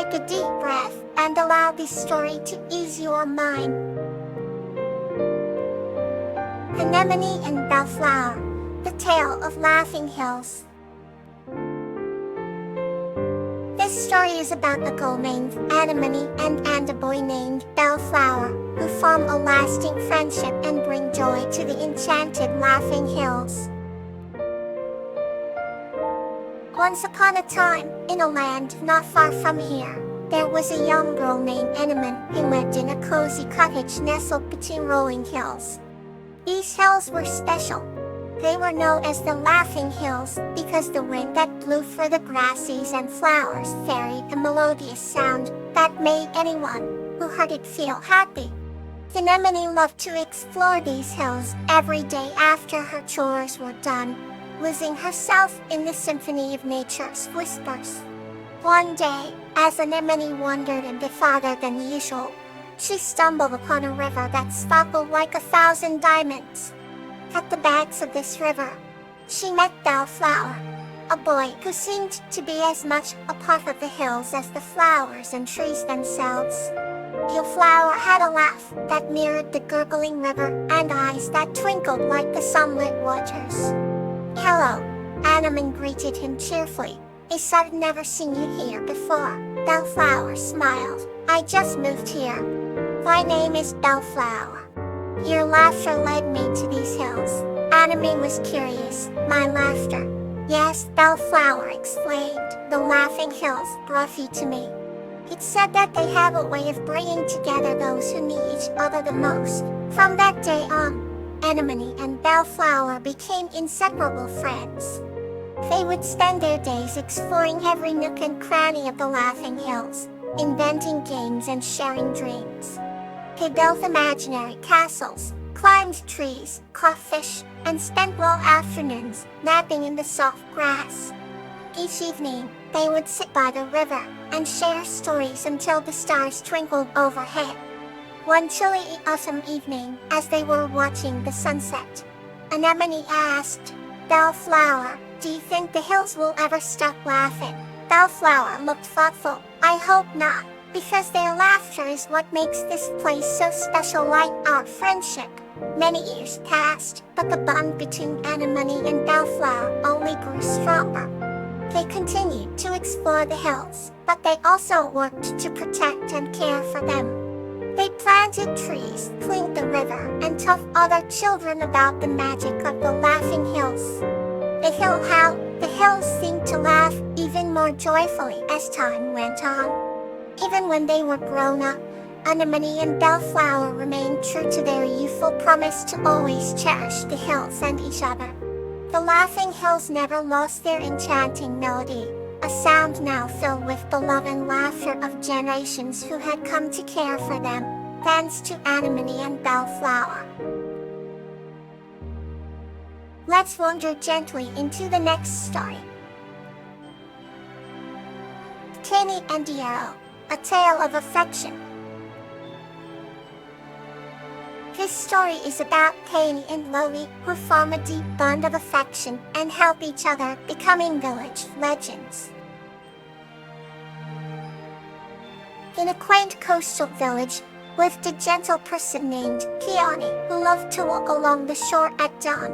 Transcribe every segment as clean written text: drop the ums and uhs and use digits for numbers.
Take a deep breath and allow this story to ease your mind. Anemone and Bellflower, the Tale of Laughing Hills. This story is about a girl named Anemone and a boy named Bellflower, who form a lasting friendship and bring joy to the enchanted Laughing Hills. Once upon a time, in a land not far from here, there was a young girl named Anemone who lived in a cozy cottage nestled between rolling hills. These hills were special. They were known as the Laughing Hills because the wind that blew through the grasses and flowers carried a melodious sound that made anyone who heard it feel happy. Anemone loved to explore these hills every day after her chores were done, losing herself in the symphony of nature's whispers. One day, as Anemone wandered a bit farther than usual, she stumbled upon a river that sparkled like 1,000 diamonds. At the banks of this river, she met Bellflower, a boy who seemed to be as much a part of the hills as the flowers and trees themselves. Bellflower had a laugh that mirrored the gurgling river and eyes that twinkled like the sunlit waters. "Hello," Anemone greeted him cheerfully. "I said I'd never seen you here before." Bellflower smiled. "I just moved here. My name is Bellflower." "Your laughter led me to these hills." Anemone was curious. "My laughter?" "Yes," Bellflower explained. "The Laughing Hills brought you to me. It's said that they have a way of bringing together those who need each other the most." From that day on, Anemone and Bellflower became inseparable friends. They would spend their days exploring every nook and cranny of the Laughing Hills, inventing games and sharing dreams. They built imaginary castles, climbed trees, caught fish, and spent long afternoons napping in the soft grass. Each evening, they would sit by the river and share stories until the stars twinkled overhead. One chilly autumn evening, as they were watching the sunset, Anemone asked Bellflower, "Do you think the hills will ever stop laughing?" Bellflower looked thoughtful. "I hope not, because their laughter is what makes this place so special, like our friendship." Many years passed, but the bond between Anemone and Bellflower only grew stronger. They continued to explore the hills, but they also worked to protect and care for them. They planted trees, cleaned the river, and taught other children about the magic of the Laughing Hills. The hills seemed to laugh even more joyfully as time went on. Even when they were grown up, Anemone and Bellflower remained true to their youthful promise to always cherish the hills and each other. The Laughing Hills never lost their enchanting melody, a sound now filled with the love and laughter of generations who had come to care for them, thanks to Anemone and Bellflower. Let's wander gently into the next story. Kaini and Yarrow, a Tale of Affection. This story is about Kaini and Loie, who form a deep bond of affection and help each other, becoming village legends. In a quaint coastal village lived a gentle person named Kaini, who loved to walk along the shore at dawn.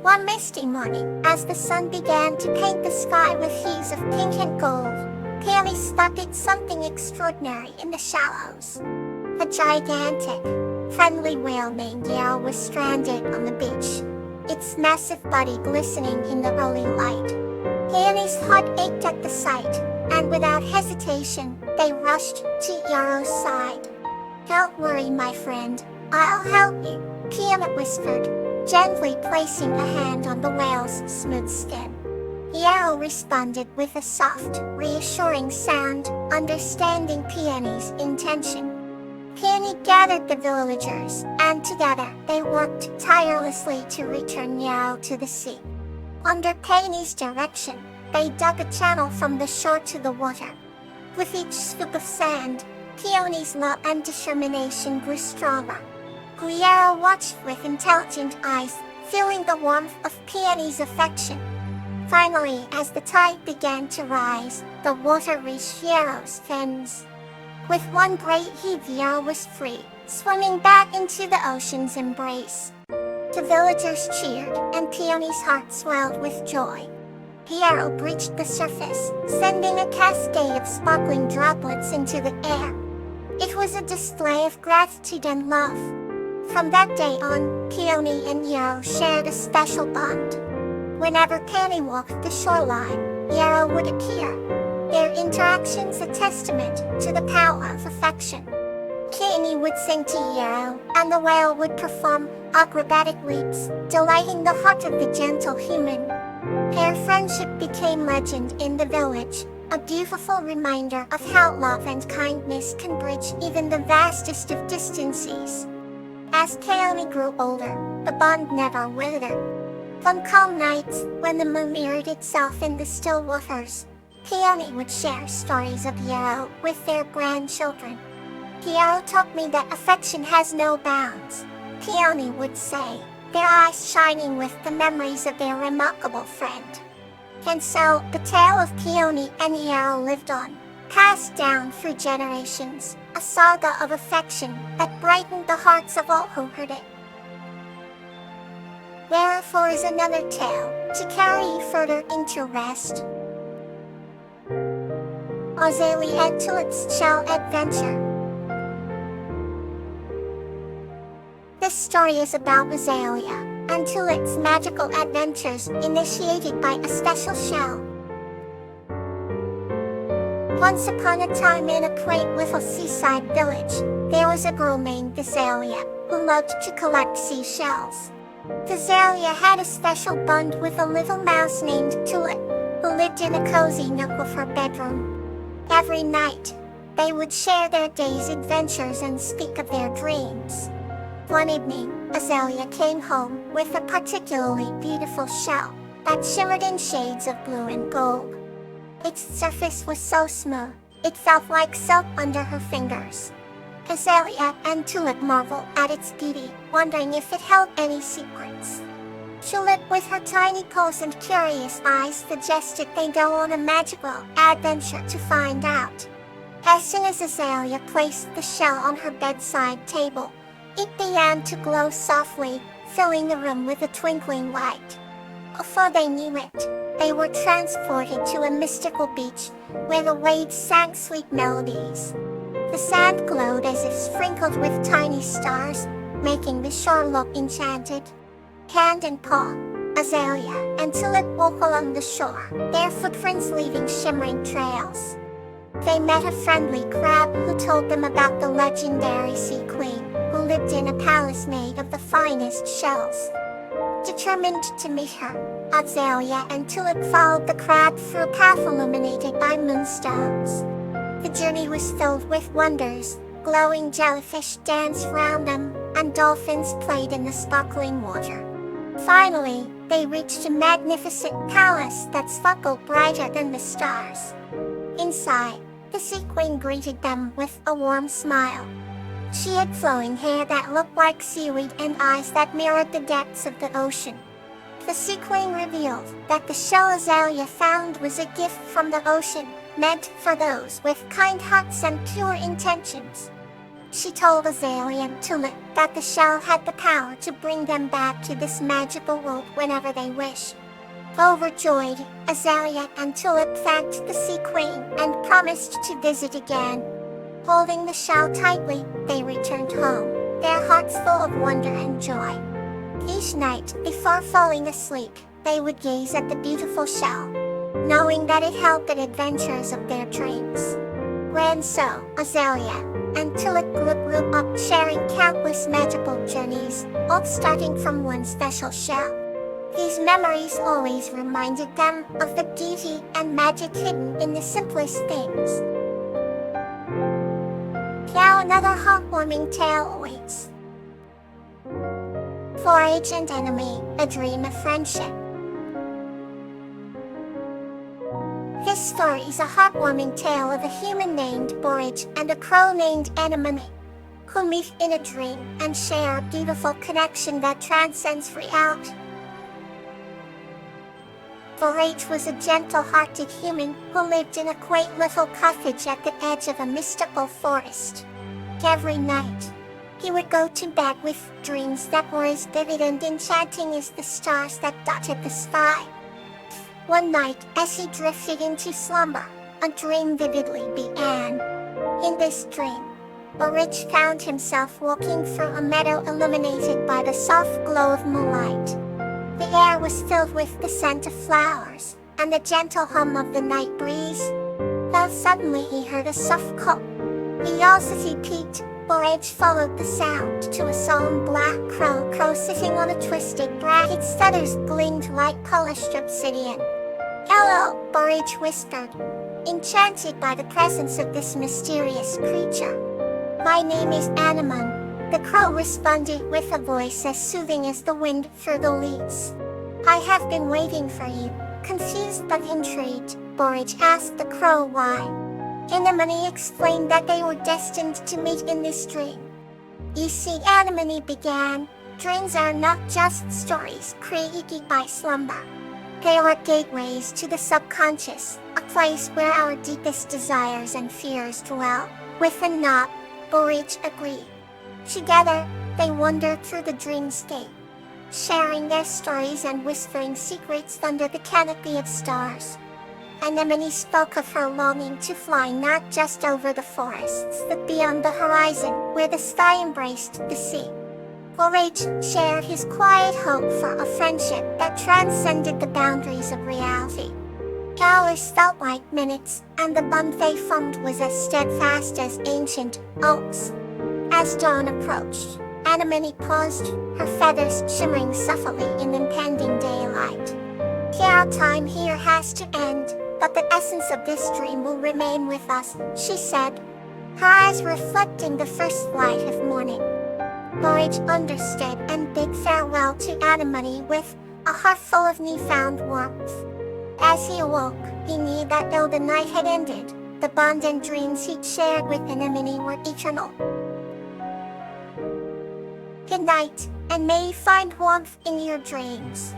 One misty morning, as the sun began to paint the sky with hues of pink and gold, Kaini spotted something extraordinary in the shallows. A gigantic, friendly whale named Yarrow was stranded on the beach, its massive body glistening in the early light. Kaini's heart ached at the sight, and without hesitation, they rushed to Yarrow's side. "Don't worry, my friend, I'll help you," Kaini whispered, gently placing a hand on the whale's smooth skin. Yarrow responded with a soft, reassuring sound, understanding Kaini's intention. Kaini gathered the villagers, and together they worked tirelessly to return Yarrow to the sea. Under Kaini's direction, they dug a channel from the shore to the water. With each scoop of sand, Kaini's love and determination grew stronger. Yarrow watched with intelligent eyes, feeling the warmth of Kaini's affection. Finally, as the tide began to rise, the water reached Yarrow's fins. With one great heave, Yarrow was free, swimming back into the ocean's embrace. The villagers cheered, and Peony's heart swelled with joy. Yarrow breached the surface, sending a cascade of sparkling droplets into the air. It was a display of gratitude and love. From that day on, Peony and Yarrow shared a special bond. Whenever Peony walked the shoreline, Yarrow would appear. Their interactions a testament to the power of affection. Peony would sing to Yarrow, and the whale would perform acrobatic leaps, delighting the heart of the gentle human. Their friendship became legend in the village, a beautiful reminder of how love and kindness can bridge even the vastest of distances. As Peony grew older, the bond never withered. On calm nights, when the moon mirrored itself in the still waters, Peony would share stories of Yarrow with their grandchildren. Yarrow taught me that affection has no bounds, Peony would say, their eyes shining with the memories of their remarkable friend. And so, the tale of Peony and Yarrow lived on, passed down through generations, a saga of affection that brightened the hearts of all who heard it. Wherefore is another tale, to carry you further into rest. Azalea and Tulip's Shell Adventure. This story is about Azalea and Tulip's magical adventures initiated by a special shell. Once upon a time in a quaint little seaside village, there was a girl named Azalea who loved to collect seashells. Azalea had a special bond with a little mouse named Tulip, who lived in a cozy nook of her bedroom. Every night, they would share their day's adventures and speak of their dreams. One evening, Azalea came home with a particularly beautiful shell that shimmered in shades of blue and gold. Its surface was so smooth, it felt like silk under her fingers. Azalea and Tulip marveled at its beauty, wondering if it held any secrets. Tulip, with her tiny paws and curious eyes, suggested they go on a magical adventure to find out. As soon as Azalea placed the shell on her bedside table, it began to glow softly, filling the room with a twinkling light. Before they knew it, they were transported to a mystical beach, where the waves sang sweet melodies. The sand glowed as if sprinkled with tiny stars, making the shore look enchanted. Hand in paw, Azalea and Tulip walked along the shore, their footprints leaving shimmering trails. They met a friendly crab who told them about the legendary sea queen, who lived in a palace made of the finest shells. Determined to meet her, Azalea and Tulip followed the crab through a path illuminated by moonstones. The journey was filled with wonders. Glowing jellyfish danced round them, and dolphins played in the sparkling water. Finally, they reached a magnificent palace that sparkled brighter than the stars. Inside, the sea queen greeted them with a warm smile. She had flowing hair that looked like seaweed and eyes that mirrored the depths of the ocean. The sea queen revealed that the shell Azalea found was a gift from the ocean, meant for those with kind hearts and pure intentions. She told Azalea and Tulip that the shell had the power to bring them back to this magical world whenever they wish. Overjoyed, Azalea and Tulip thanked the sea queen and promised to visit again. Holding the shell tightly, they returned home, their hearts full of wonder and joy. Each night, before falling asleep, they would gaze at the beautiful shell, knowing that it held the adventures of their dreams. And so, Azalea and Tulip grew up, sharing countless magical journeys, all starting from one special shell. These memories always reminded them of the beauty and magic hidden in the simplest things. Now another heartwarming tale awaits. Forage and Enemy, A Dream of Friendship. This story is a heartwarming tale of a human named Borage and a crow named Anemone, who meet in a dream and share a beautiful connection that transcends reality. Borage was a gentle-hearted human who lived in a quaint little cottage at the edge of a mystical forest. Every night, he would go to bed with dreams that were as vivid and enchanting as the stars that dotted the sky. One night, as he drifted into slumber, a dream vividly began. In this dream, Borage found himself walking through a meadow illuminated by the soft glow of moonlight. The air was filled with the scent of flowers and the gentle hum of the night breeze. Then suddenly he heard a soft call. Curiosity piqued, Borage followed the sound to a solemn black crow sitting on a twisted branch. Its feathers gleamed like polished obsidian. "Hello," Borage whispered, enchanted by the presence of this mysterious creature. "My name is Anemone," the crow responded with a voice as soothing as the wind through the leaves. "I have been waiting for you." Confused but intrigued, Borage asked the crow why. Anemone explained that they were destined to meet in this dream. "You see," Anemone began, "dreams are not just stories created by slumber. They are gateways to the subconscious, a place where our deepest desires and fears dwell." With a nod, Borage agreed. Together, they wandered through the dreamscape, sharing their stories and whispering secrets under the canopy of stars. Anemone spoke of her longing to fly not just over the forests but beyond the horizon, where the sky embraced the sea. Borage shared his quiet hope for a friendship that transcended the boundaries of reality. Hours felt like minutes, and the bond they formed was as steadfast as ancient oaks. As dawn approached, Anemone paused, her feathers shimmering softly in impending daylight. "Our time here has to end, but the essence of this dream will remain with us," she said, her eyes reflecting the first light of morning. Borage understood and bid farewell to Anemone with a heart full of newfound warmth. As he awoke, he knew that though the night had ended, the bond and dreams he'd shared with Anemone were eternal. Good night, and may you find warmth in your dreams.